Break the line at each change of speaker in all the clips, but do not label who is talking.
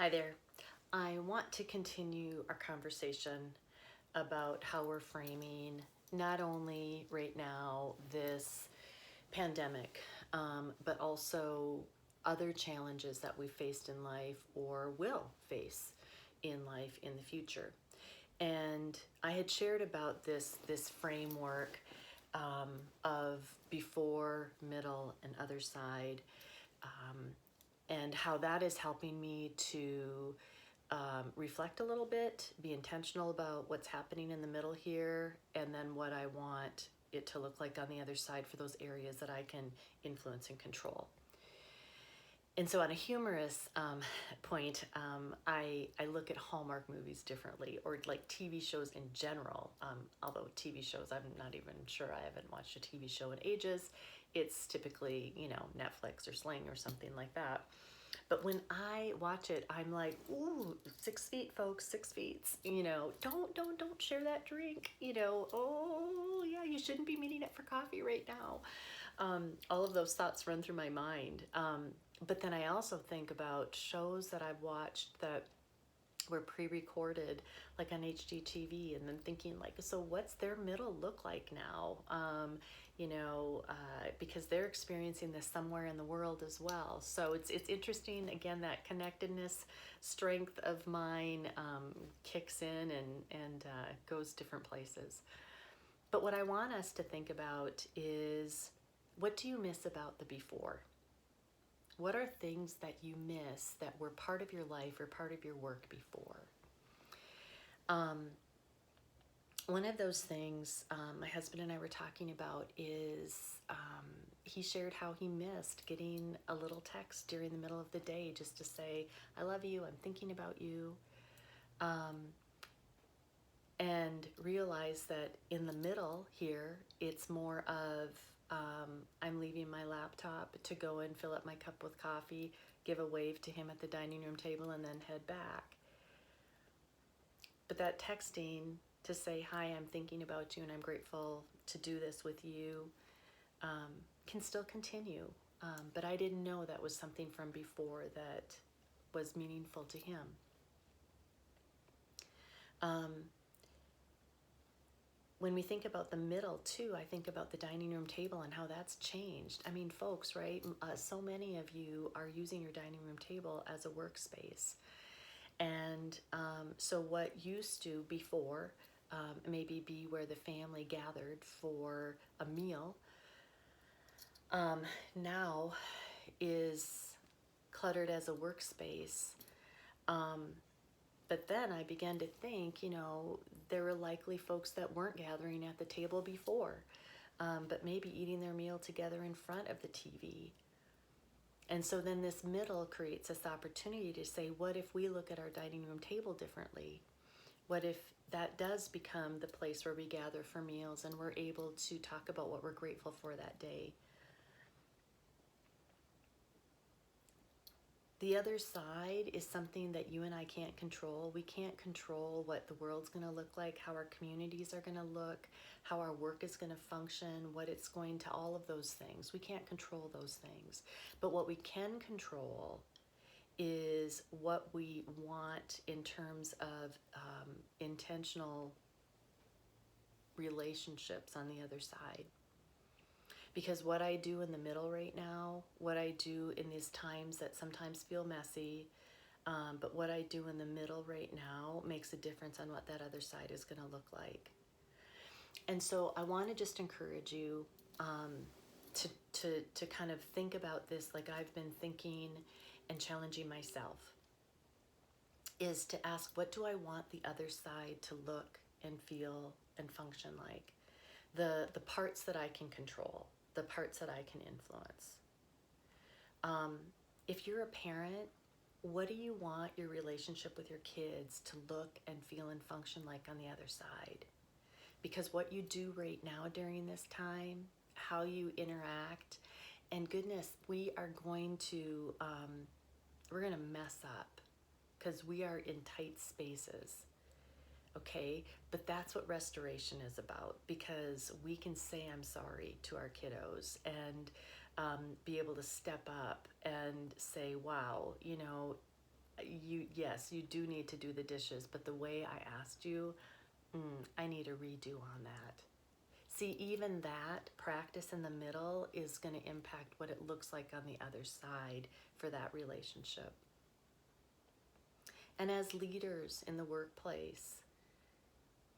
Hi there. I want to continue our conversation about how we're framing not only right now this pandemic, but also other challenges that we faced in life or will face in life in the future. And I had shared about this framework of before, middle, and other side, um, and how that is helping me to reflect a little bit, be intentional about what's happening in the middle here, and then what I want it to look like on the other side for those areas that I can influence and control. And so on a humorous point, I look at Hallmark movies differently, or like TV shows in general. Although TV shows, I'm not even sure, I haven't watched a TV show in ages. It's typically, Netflix or Sling or something like that. But when I watch it, I'm like, ooh, 6 feet, folks, 6 feet. Don't share that drink. Oh yeah, you shouldn't be meeting it for coffee right now. All of those thoughts run through my mind. But then I also think about shows that I've watched that were pre-recorded, like on HGTV, and then thinking like, so what's their middle look like now? Because they're experiencing this somewhere in the world as well. So it's interesting, again, that connectedness strength of mine kicks in and goes different places. But what I want us to think about is, what do you miss about the before? What are things that you miss that were part of your life or part of your work before? One of those things my husband and I were talking about is he shared how he missed getting a little text during the middle of the day just to say, I love you, I'm thinking about you. And realize that in the middle here, it's more of I'm leaving my laptop to go and fill up my cup with coffee, give a wave to him at the dining room table, and then head back. But that texting to say, hi, I'm thinking about you and I'm grateful to do this with you, can still continue. But I didn't know that was something from before that was meaningful to him. When we think about the middle too, I think about the dining room table and how that's changed. I mean, folks, right? So many of you are using your dining room table as a workspace. And so what used to before maybe be where the family gathered for a meal, now is cluttered as a workspace. But then I began to think, there were likely folks that weren't gathering at the table before, but maybe eating their meal together in front of the TV. And so then this middle creates this opportunity to say, what if we look at our dining room table differently? What if that does become the place where we gather for meals and we're able to talk about what we're grateful for that day? The other side is something that you and I can't control. We can't control what the world's going to look like, how our communities are going to look, how our work is going to function, what it's going to, all of those things. We can't control those things. But what we can control is what we want in terms of intentional relationships on the other side. Because what I do in the middle right now, what I do in these times that sometimes feel messy, but what I do in the middle right now makes a difference on what that other side is going to look like. And so I want to just encourage you to kind of think about this like I've been thinking and challenging myself, is to ask, what do I want the other side to look and feel and function like? The parts that I can control, the parts that I can influence. If you're a parent, what do you want your relationship with your kids to look and feel and function like on the other side? Because what you do right now during this time, how you interact, and goodness, we're going to mess up because we are in tight spaces. Okay, but that's what restoration is about, because we can say I'm sorry to our kiddos and be able to step up and say, wow, you yes, you do need to do the dishes, but the way I asked you, I need a redo on that. See, even that practice in the middle is going to impact what it looks like on the other side for that relationship. And as leaders in the workplace,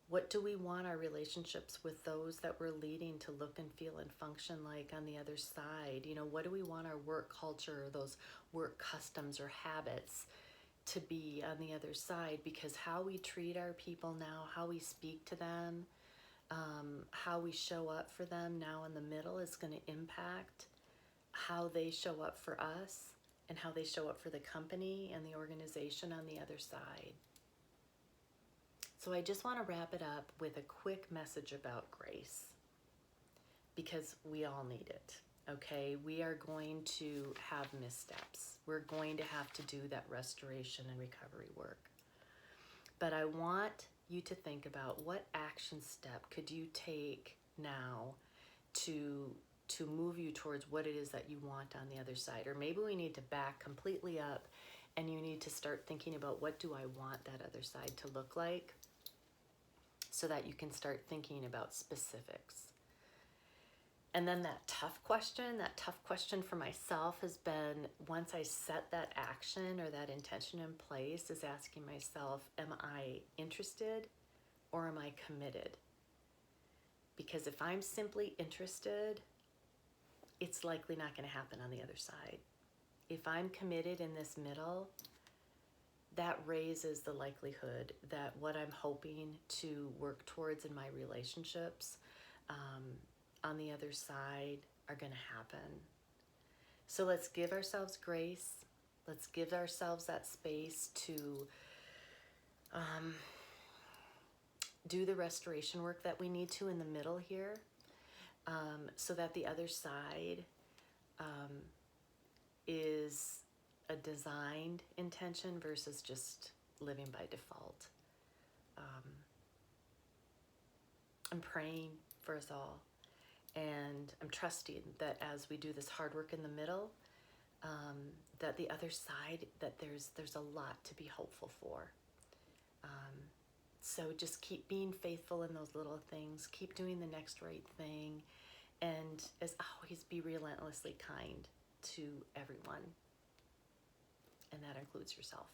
what do we want our relationships with those that we're leading to look and feel and function like on the other side? You know, what do we want our work culture, those work customs or habits to be on the other side? Because how we treat our people now, how we speak to them, how we show up for them now in the middle is going to impact how they show up for us and how they show up for the company and the organization on the other side. So I just want to wrap it up with a quick message about grace, because we all need it, okay? We are going to have missteps. We're going to have to do that restoration and recovery work. But I want you to think about, what action step could you take now to move you towards what it is that you want on the other side? Or maybe we need to back completely up and you need to start thinking about, what do I want that other side to look like, so that you can start thinking about specifics. And then that tough question for myself has been, once I set that action or that intention in place, is asking myself, am I interested or am I committed? Because if I'm simply interested, it's likely not going to happen on the other side. If I'm committed in this middle, that raises the likelihood that what I'm hoping to work towards in my relationships on the other side are going to happen. So let's give ourselves grace. Let's give ourselves that space to do the restoration work that we need to in the middle here, so that the other side is a designed intention versus just living by default. I'm praying for us all, and I'm trusting that as we do this hard work in the middle, that the other side, that there's a lot to be hopeful for. So just keep being faithful in those little things, keep doing the next right thing, and as always, be relentlessly kind to everyone, and that includes yourself.